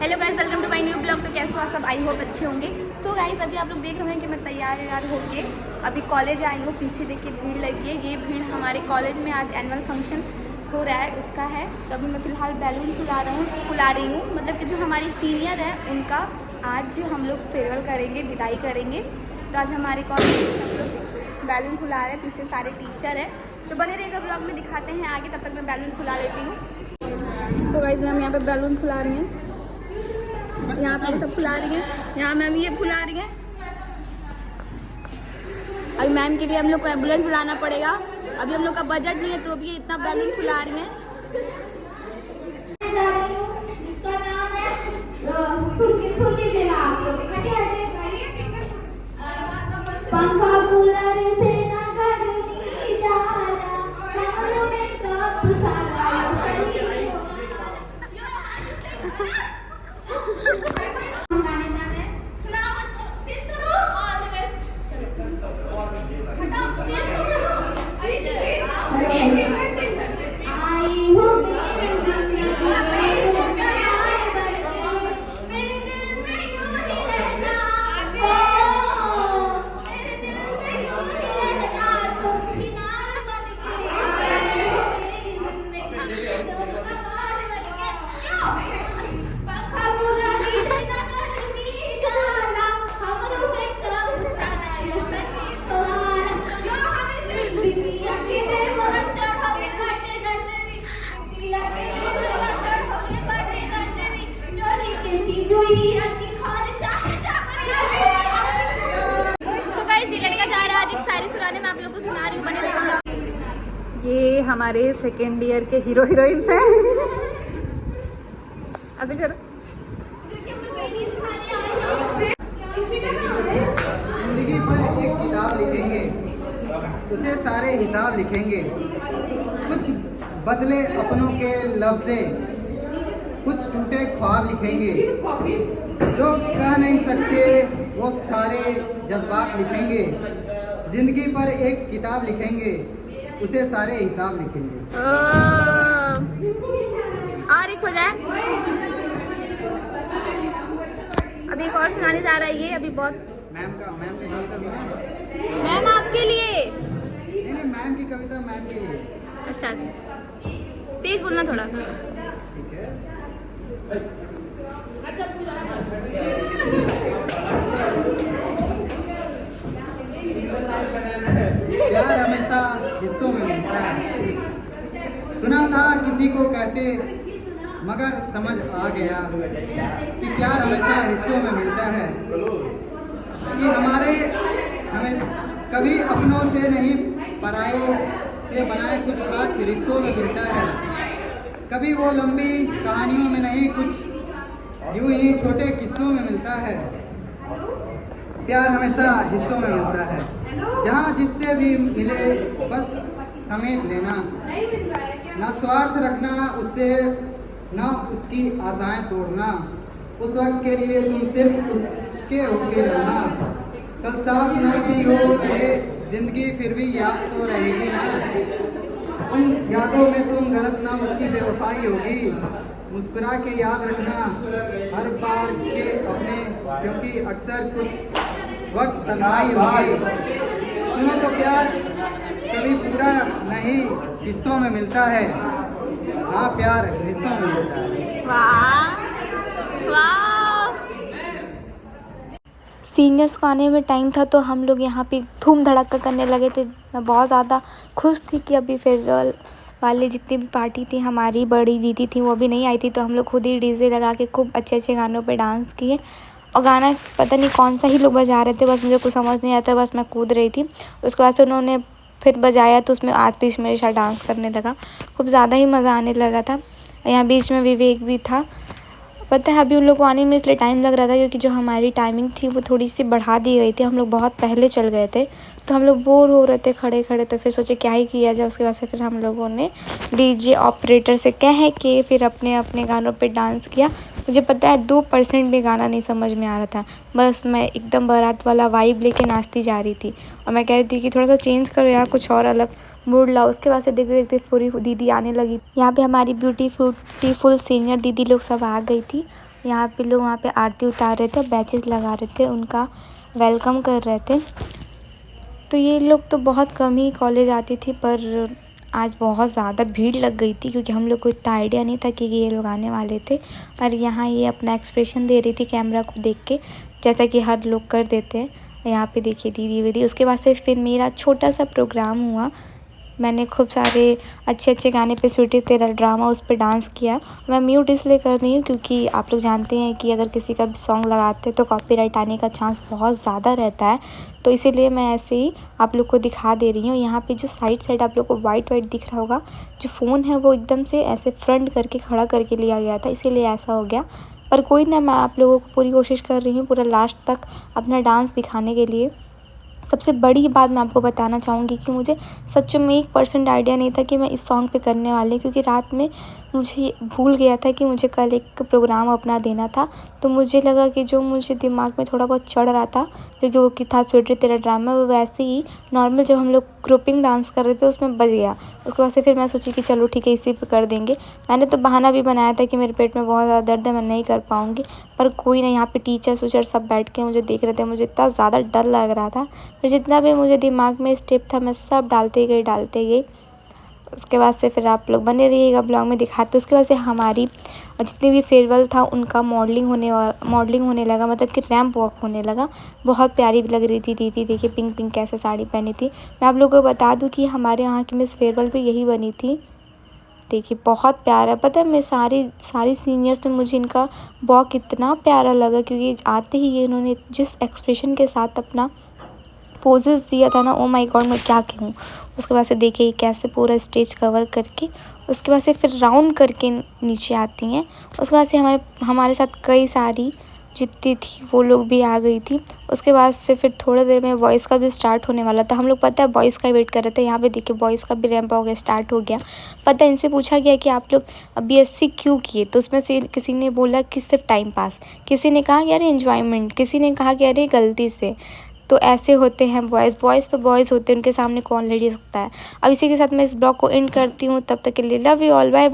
Hello guys, welcome to my new blog. तो कैसे हो आप सब? आई होप अच्छे होंगे। सो गाइस, अभी आप लोग देख रहे हैं कि मैं तैयार होके अभी कॉलेज आई हूँ। पीछे देखिए भीड़ लगी है। ये भीड़ हमारे कॉलेज में आज एनुअल फंक्शन हो रहा है, उसका है। तो अभी मैं फ़िलहाल बैलून फुला रही हूँ। मतलब कि जो हमारी सीनियर है उनका आज हम लोग फेयरवेल करेंगे, विदाई करेंगे। तो आज हमारे कॉलेज में हम लोग देखिए बैलून फुला रहे हैं। पीछे सारे टीचर हैं। तो बने रहेगा ब्लॉग में, दिखाते हैं आगे। तब तक मैं बैलून फुला लेती हूँ। तो गाइस, हम यहाँ पे बैलून फुला रही हैं। यहाँ पे सब फुला रही हैं। यहाँ मैम ये फुला रही हैं। अभी मैम के लिए हम लोग को एम्बुलेंस बुलाना पड़ेगा। अभी हम लोग का बजट नहीं है, तो अभी इतना बैलून फुला रही हैं। ये हमारे सेकेंड ईयर के हीरो हीरोइंस हैं। ऐसे करो। जिंदगी पर एक किताब लिखेंगे, उसे सारे हिसाब लिखेंगे। कुछ बदले अपनों के लफ्ज़े, कुछ टूटे ख्वाब लिखेंगे। जो कह नहीं सकते वो सारे जज्बात लिखेंगे। जिंदगी पर एक किताब लिखेंगे, उसे सारे हिसाब लिखेंगे। और एक हो जाए। अभी एक और सुनाने जा रहा है ये। अभी बहुत मैम की कविता भी मैम आपके लिए। नहीं, मैम की कविता मैम के लिए। अच्छा, तेज बोलना थोड़ा। ठीक है। प्यार हमेशा हिस्सों में मिलता है। सुना था किसी को कहते, मगर समझ आ गया कि प्यार हमेशा हिस्सों में मिलता है। कि हमें कभी अपनों से नहीं, परायों से बनाए कुछ खास रिश्तों में मिलता है। कभी वो लंबी कहानियों में नहीं, कुछ यूं ही छोटे किस्सों में मिलता है। प्यार हमेशा हिस्सों में मिलता है। जहाँ जिससे भी मिले बस समेट लेना, ना स्वार्थ रखना उससे, ना उसकी आशाएं तोड़ना। उस वक्त के लिए तुम सिर्फ उसके होके रहना। कल साथ ना भी हो रहे जिंदगी, फिर भी याद तो रहेगी ना। उन यादों में तुम गलत ना, उसकी बेवफाई होगी। मुस्कुरा के याद रखना हर बार के अपने, क्योंकि अक्सर कुछ वक्त तन्हाई होगी। सुनो तो प्यार कभी पूरा नहीं, किस्तों में मिलता है। हाँ, प्यार हिस्सों में मिलता है। वाह वाह। सीनियर्स को आने में टाइम था, तो हम लोग यहाँ पे धूम धड़ाका करने लगे थे। मैं बहुत ज़्यादा खुश थी कि अभी फेयरवेल वाले जितनी भी पार्टी थी, हमारी बड़ी दीदी थी वो भी नहीं आई थी। तो हम लोग खुद ही डीजे लगा के खूब अच्छे अच्छे गानों पे डांस किए। और गाना पता नहीं कौन सा ही लोग बजा रहे थे, बस मुझे कुछ समझ नहीं आता, बस मैं कूद रही थी। उसके बाद से उन्होंने फिर बजाया, तो उसमें आतिश मेरे साथ डांस करने लगा। खूब ज़्यादा ही मज़ा आने लगा था। यहाँ बीच में विवेक भी था। पता है अभी उन लोग को आने में इसलिए टाइम लग रहा था क्योंकि जो हमारी टाइमिंग थी वो थोड़ी सी बढ़ा दी गई थी। हम लोग बहुत पहले चल गए थे, तो हम लोग बोर हो रहे थे खड़े खड़े। तो फिर सोचे क्या ही किया जाए। उसके बाद से फिर हम लोगों ने डीजे ऑपरेटर से कह के फिर अपने अपने गानों पे डांस किया। मुझे पता है 2% भी गाना नहीं समझ में आ रहा था, बस मैं एकदम बारात वाला वाइब लेके नाचती जा रही थी। और मैं कह रही थी कि थोड़ा सा चेंज करो यार, कुछ और अलग मूड लाओ। उसके बाद से देखते देखते पूरी दीदी आने लगी। यहाँ पे हमारी ब्यूटीफुल सीनियर दीदी लोग सब आ गई थी। यहाँ पे लोग वहाँ पे आरती उतार रहे थे, बैचेस लगा रहे थे, उनका वेलकम कर रहे थे। तो ये लोग तो बहुत कम ही कॉलेज आती थी, पर आज बहुत ज़्यादा भीड़ लग गई थी क्योंकि हम लोग को इतना आइडिया नहीं था कि ये लोग आने वाले थे। और यहाँ ये अपना एक्सप्रेशन दे रही थी कैमरा को देख के, जैसा कि हर लोग कर देते हैं। यहाँ पे देखिए दीदी वीदी। उसके बाद से फिर मेरा छोटा सा प्रोग्राम हुआ। मैंने खूब सारे अच्छे अच्छे गाने पे स्वीटी तेरा ड्रामा उस पर डांस किया। मैं म्यूट इसलिए कर रही हूँ क्योंकि आप लोग जानते हैं कि अगर किसी का भी सॉन्ग लगाते हैं तो कॉपीराइट आने का चांस बहुत ज़्यादा रहता है, तो इसीलिए मैं ऐसे ही आप लोग को दिखा दे रही हूँ। यहाँ पे जो साइड आप लोग को वाइट दिख रहा होगा, जो फ़ोन है वो एकदम से ऐसे फ्रंट करके खड़ा करके लिया गया था, इसीलिए ऐसा हो गया। पर कोई ना, मैं आप लोगों को पूरी कोशिश कर रही हूँ पूरा लास्ट तक अपना डांस दिखाने के लिए। सबसे बड़ी बात मैं आपको बताना चाहूँगी कि मुझे सच में 1% आइडिया नहीं था कि मैं इस सॉन्ग पे करने वाली, क्योंकि रात में मुझे भूल गया था कि मुझे कल एक प्रोग्राम अपना देना था। तो मुझे लगा कि जो मुझे दिमाग में थोड़ा बहुत चढ़ रहा था, क्योंकि वो कि था स्वीटी तेरा ड्रामा, वो वैसे ही नॉर्मल जब हम लोग ग्रुपिंग डांस कर रहे थे उसमें बज गया। उसके बाद से फिर मैं सोची कि चलो ठीक है इसी पे कर देंगे। मैंने तो बहाना भी बनाया था कि मेरे पेट में बहुत ज़्यादा दर्द है, मैं नहीं कर पाऊँगी। पर कोई ना, यहाँ पे टीचर्स वीचर सब बैठ के मुझे देख रहे थे। मुझे इतना ज़्यादा डर लग रहा था, फिर जितना भी मुझे दिमाग में स्टेप था मैं सब डालते गई। उसके बाद से फिर आप लोग बने रहिएगा ब्लॉग में दिखाते। उसके बाद से हमारी जितनी भी फेयरवेल था उनका मॉडलिंग होने लगा, मतलब कि रैंप वॉक होने लगा। बहुत प्यारी भी लग रही थी दीदी। देखिए पिंक कैसे साड़ी पहनी थी। मैं आप लोगों को बता दूं कि हमारे यहाँ की मिस फेयरवेल भी यही बनी थी। देखिए बहुत प्यारा, पता है मैं सारी सीनियर्स में मुझे इनका वॉक इतना प्यारा लगा, क्योंकि आते ही ये इन्होंने जिस एक्सप्रेशन के साथ अपना पोजेस दिया था ना, ओ माय गॉड मैं क्या कहूँ। उसके बाद से देखिए कैसे पूरा स्टेज कवर करके उसके बाद से फिर राउंड करके नीचे आती हैं। उसके बाद से हमारे साथ कई सारी जितनी थी वो लोग भी आ गई थी। उसके बाद से फिर थोड़ी देर में बॉयज़ का भी स्टार्ट होने वाला था। हम लोग पता है बॉयज़ का वेट कर रहे थे। यहाँ पे देखिए बॉयज़ का भी रैंप हो गया, स्टार्ट हो गया। पता है इनसे पूछा गया कि आप लोग BSc क्यों किए, तो उसमें से किसी ने बोला कि सिर्फ टाइम पास, किसी ने कहा कि अरे एन्जॉयमेंट, किसी ने कहा कि अरे गलती से। तो ऐसे होते हैं बॉयज़ तो बॉयज़ होते हैं, उनके सामने कौन लड़ सकता है। अब इसी के साथ मैं इस ब्लॉग को एंड करती हूँ। तब तक के लिए लव यू ऑल, बाय।